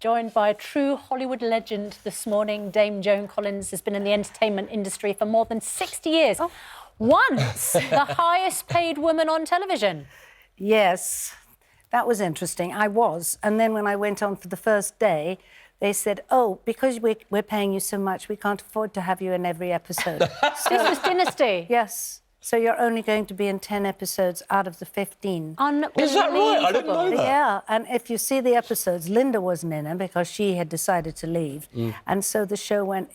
joined by a true Hollywood legend this morning. Dame Joan Collins has been in the entertainment industry for more than 60 years. Oh. Once the highest paid woman on television. Yes, that was interesting. I was. And then when I went on for the first day, they said, oh, because we're paying you so much, we can't afford to have you in every episode. This was Dynasty? Yes. So you're only going to be in 10 episodes out of the 15. Is that right? I didn't know that. Yeah, and if you see the episodes, Linda wasn't in them because she had decided to leave. And so the show went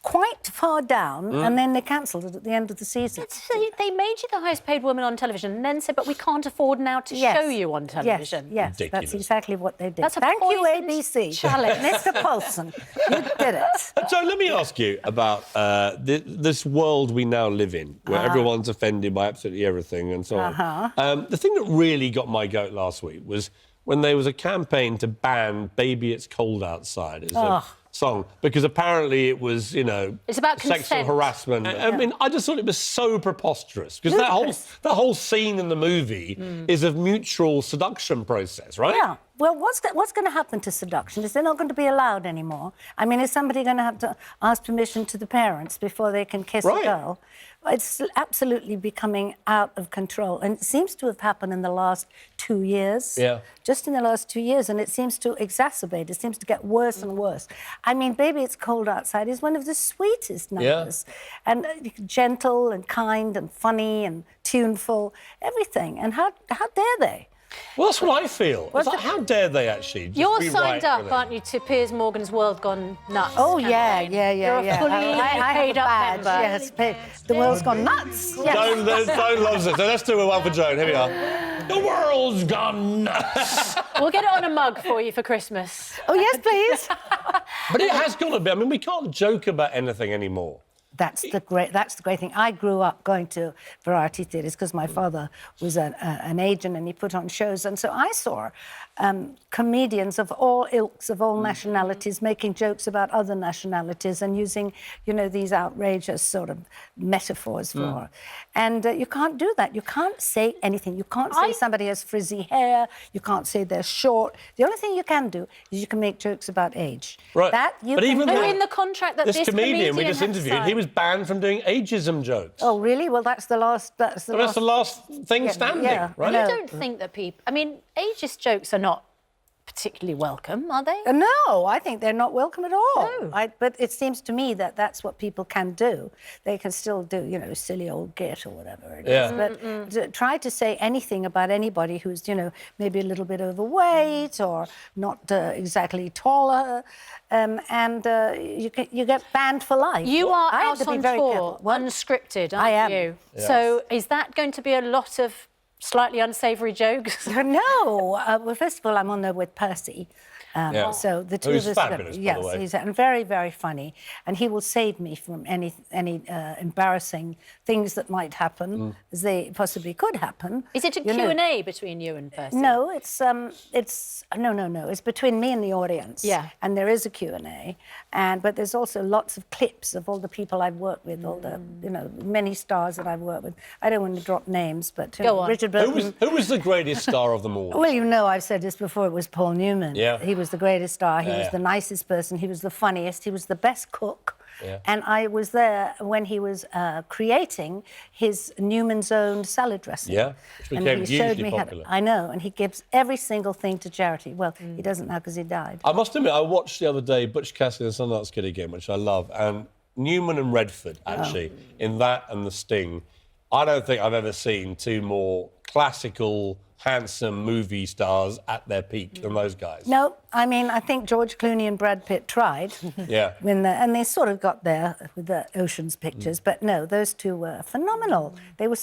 quite far down, and then they cancelled it at the end of the season. So they made you the highest paid woman on television and then said, but we can't afford now to show you on television. Yes, that's exactly what they did. That's a Thank you, poisoned ABC. challenge. Mr. Paulson, you did it. So let me ask you about this world we now live in, where everyone's offended by absolutely everything and so on. The thing that really got my goat last week was when there was a campaign to ban Baby It's Cold Outside as a song, because apparently it was, you know, it's about sexual harassment. I mean, I just thought it was so preposterous, because that whole scene in the movie is a mutual seduction process, right? Yeah. Well, what's going to happen to seduction? Is they're not going to be allowed anymore? I mean, is somebody going to have to ask permission to the parents before they can kiss a girl? It's absolutely becoming out of control. And it seems to have happened in the last 2 years. Yeah. Just in the last 2 years. And it seems to exacerbate. It seems to get worse and worse. I mean, Baby It's Cold Outside is one of the sweetest numbers. Yeah. And gentle and kind and funny and tuneful, everything. And how dare they? Well, that's what I feel. It's like, how dare they actually just You're signed up, aren't you, to Piers Morgan's World Gone Nuts? Oh, yeah. You're a fully paid up member. Yes, the world's gone nuts. Yes. Joan loves it. So let's do one for Joan. Here we are. The world's gone nuts. We'll get it on a mug for you for Christmas. Oh, yes, please. But it has got to be. I mean, we can't joke about anything anymore. That's the great thing. I grew up going to variety theatres because my father was an agent and he put on shows. And so I saw comedians of all ilks, of all nationalities, making jokes about other nationalities and using, you know, these outrageous sort of metaphors for. And you can't do that. You can't say anything. You can't say somebody has frizzy hair. You can't say they're short. The only thing you can do is you can make jokes about age. Right. But even in the contract that this comedian we just interviewed, he was banned from doing ageism jokes. Oh, really? Well, that's the last... That's the last thing standing, right? I don't think that people... I mean, ageist jokes are not particularly welcome, are they? No, I think they're not welcome at all. No. But it seems to me that that's what people can do. They can still do, you know, silly old git or whatever it is. But to try to say anything about anybody who's, you know, maybe a little bit overweight or not exactly taller, you get banned for life. You are out on tour, unscripted, aren't you? Yes. So is that going to be a lot of slightly unsavoury jokes? No. Well, first of all, I'm on there with Percy. So the two of us, fabulous, by the way. He's very, very funny, and he will save me from any embarrassing things that might happen, as they possibly could happen. Is it a Q&A between you and Percy? No, it's no. It's between me and the audience. Yeah, and there is a Q&A, but there's also lots of clips of all the people I've worked with, all the many stars that I've worked with. I don't want to drop names, but go on. Richard Burton. Who was the greatest star of them all? Well, you know, I've said this before. It was Paul Newman. Yeah. He was the greatest star. He was the nicest person. He was the funniest. He was the best cook. Yeah. And I was there when he was creating his Newman's Own salad dressing. Yeah, which became hugely popular. I know, and he gives every single thing to charity. Well, he doesn't now because he died. I must admit, I watched the other day Butch Cassidy and Sundance Kid again, which I love, and Newman and Redford, actually, in that and The Sting, I don't think I've ever seen two more classical, handsome movie stars at their peak than those guys. No, I mean, I think George Clooney and Brad Pitt tried. Yeah. And they sort of got there with the Ocean's pictures, but no, those two were phenomenal. They were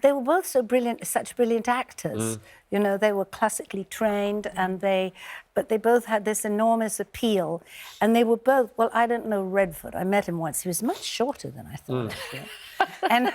both so brilliant, such brilliant actors. You know, they were classically trained, but they both had this enormous appeal. And they were both, well, I don't know Redford. I met him once. He was much shorter than I thought. And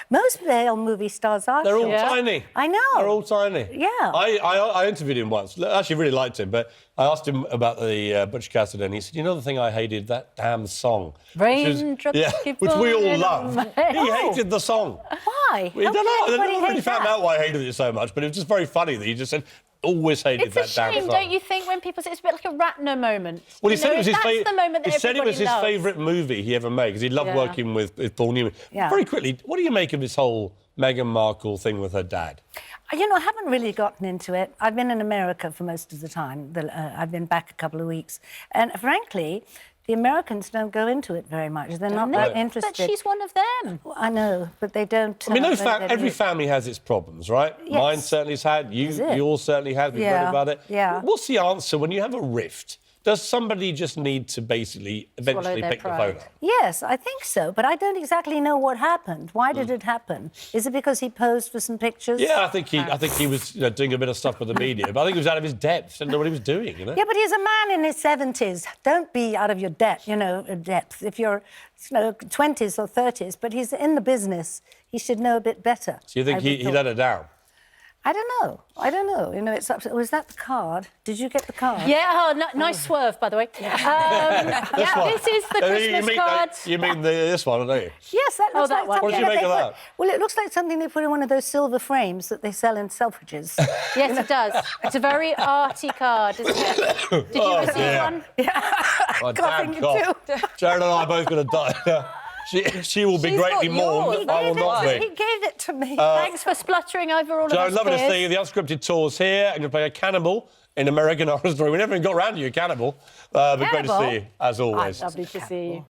most male movie stars are They're all tiny. I know. They're all tiny. Yeah. I interviewed him once. I actually really liked him, but I asked him about the Butch Cassidy, and he said, you know the thing I hated? That damn song. Raindrops which we all love. He hated the song. Why? I don't know. I never really found out why I hated it so much, but it was just very funny that he just said, always hated It's that a damn shame, song. don't you think, when people say it's a bit like a Ratner moment? Well, he You said know, it was his that's favourite. the moment that He said it was his everybody loves. favourite movie he ever made because he loved Yeah. working with Paul Newman. Yeah. Very quickly, what do you make of this whole Meghan Markle thing with her dad? You know, I haven't really gotten into it. I've been in America for most of the time. I've been back a couple of weeks. And frankly, the Americans don't go into it very much. They're not that interested. But she's one of them. Well, I know, but they don't... I mean, they don't every use- family has its problems, right? Yes. Mine certainly has had. Is it? You all certainly have. We've read Yeah, about it. yeah. What's the answer when you have a rift? Does somebody just need to basically eventually their pick the pride. phone up? Yes, I think so, but I don't exactly know what happened. Why did it happen? Is it because he posed for some pictures? Yeah, I think he was doing a bit of stuff with the media, but I think he was out of his depth. Didn't know what he was doing, you know? Yeah, but he's a man in his 70s. Don't be out of your depth. If you're, 20s or 30s, but he's in the business. He should know a bit better. So you think he let her down? I don't know. You know, it's up to, was that the card? Did you get the card? Yeah, nice swerve, by the way. This is the Christmas card. You mean this one, don't you? Yes, that looks that like one. something What did you that make they of put... that? Well, it looks like something they put in one of those silver frames that they sell in Selfridges. Yes, it does. It's a very arty card, isn't it? Did you receive dear. one? Oh, Coughing damn cough. Jared and I are both going to die. She will be She's greatly got mourned. yours. I will not be. He gave it to me. Thanks for spluttering over all of Jared, us, lovely to Piers. see you. The unscripted tour's here. I'm going to play a cannibal in American Horror Story. We never even got around to you, cannibal. But great to Cannibal? see you, as always. Lovely to see you.